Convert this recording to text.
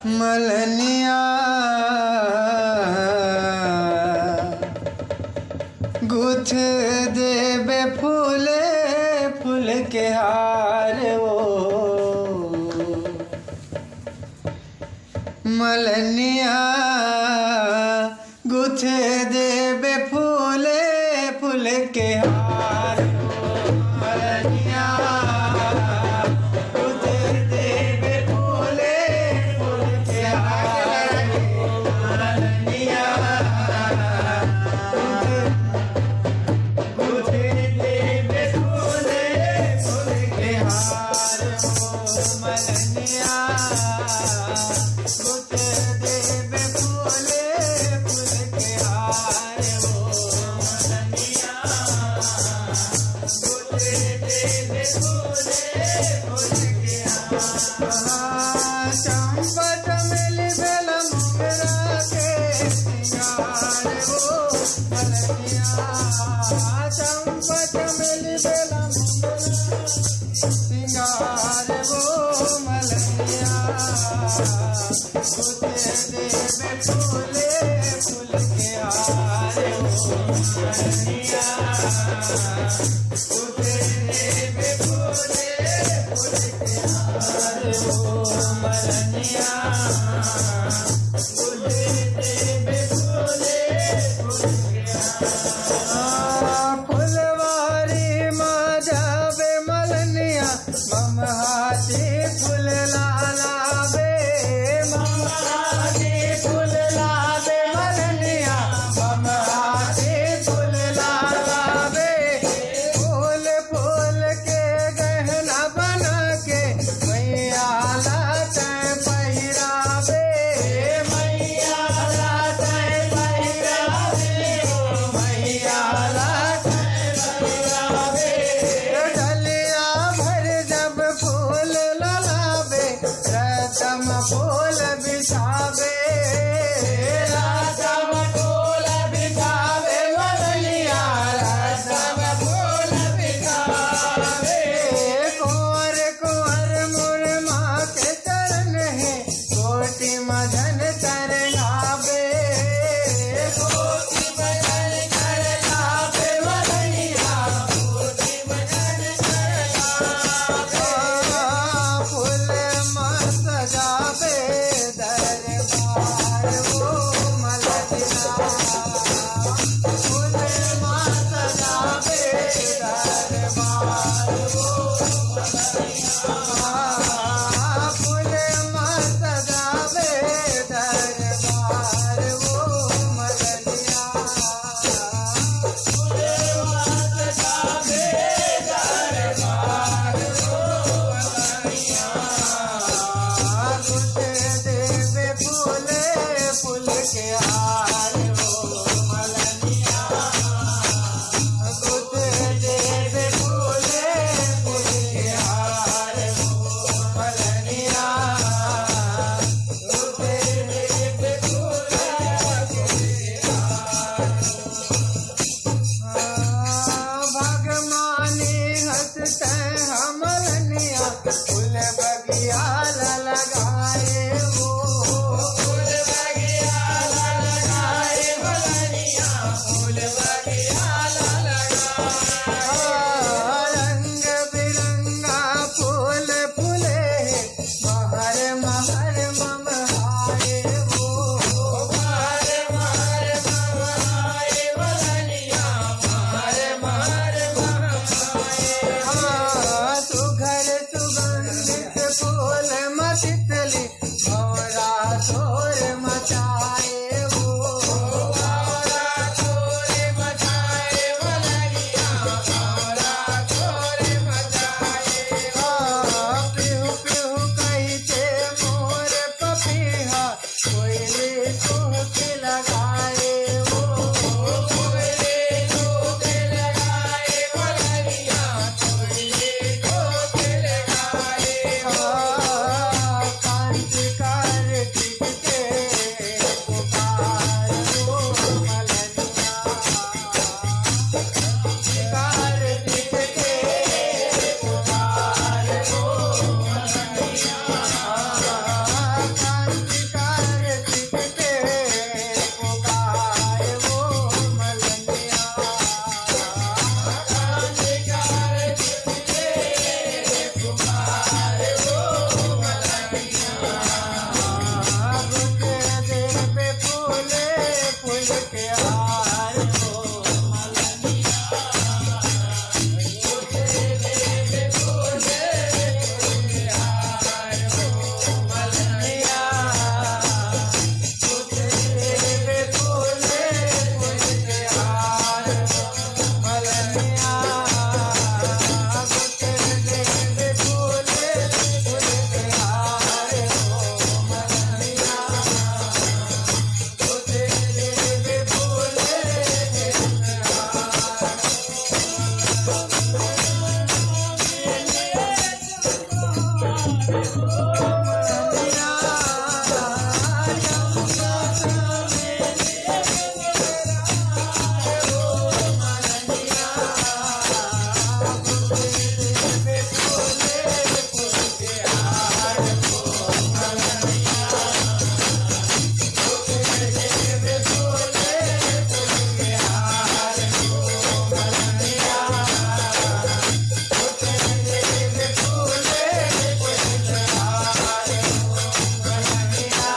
मलनिया Guth देबे फूले फूल के हार वो मलनिया गुथ देबे फूले फूल के हार मलनिया चंपा चमेली बेला मोगरा के सिंगार वो मलनिया चंपा चमेली बेला मोगरा सिंगार वो मलनिया गुथे देवे फूले फूल के हार वो मलनिया गुथे देवे फूले फूल के हार वो मलनिया गुथे देवे फूले फूल के हार फुलवारी माँ जावे मलनिया मम हाथी फूल लावे मम हाथी फूल लावे मलनिया मम हाथी फूल लावे फूल फूल के गहना बना के मैया लाटे पहिरावे मैया लाटे पहिरावे मैया लाटे पहिरावे डलिया भर जब फूल ललावे रतम फूल बिछावे